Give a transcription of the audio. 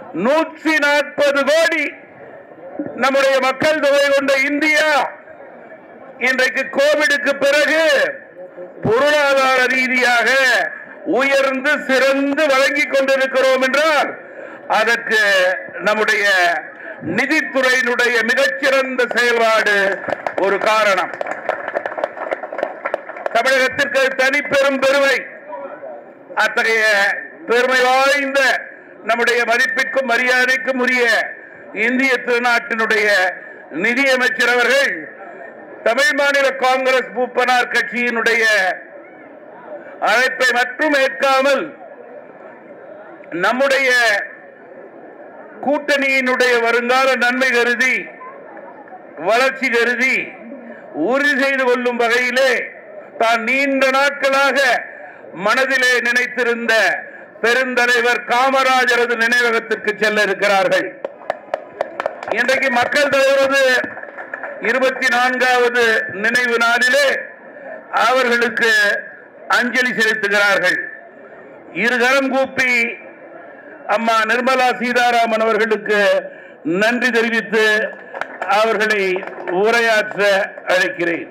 140 கோடி நம்முடைய மக்கள் தொகை கொண்ட இந்தியா இன்றைக்கு கோவிடுக்கு பிறகு பொருளாதார ரீதியாக உயர்ந்து சிறந்து வழங்கிக் கொண்டிருக்கிறோம் என்றால் அதற்கு நம்முடைய நிதித்துறையினுடைய மிகச்சிறந்த செயல்பாடு ஒரு காரணம். தமிழகத்திற்கு தனி பெரும் பெருமை. அத்தகைய பெருமை வாய்ந்த நம்முடைய மதிப்பிற்கும் மரியாதைக்கும் உரிய இந்திய திருநாட்டினுடைய நிதியமைச்சர் அவர்கள் தமிழ் மாநில காங்கிரஸ் மூப்பனார் கட்சியினுடைய அழைப்பை மட்டும் ஏற்காமல் நம்முடைய கூட்டணியினுடைய வருங்கால நன்மை கருதி வளர்ச்சி கருதி உறுதி செய்து கொள்ளும் வகையிலே தான் நீண்ட நாட்களாக மனதிலே நினைத்திருந்த பெருந்தலைவர் காமராஜரது நினைவகத்திற்கு செல்ல இருக்கிறார்கள். இன்றைக்கு மக்கள் தலைவரது 24வது நினைவு நாளிலே அவர்களுக்கு அஞ்சலி செலுத்துகிறார்கள். இருகரம் கூப்பி அம்மா நிர்மலா சீதாராமன் அவர்களுக்கு நன்றி தெரிவித்து அவர்களை உரையாற்ற அழைக்கிறேன்.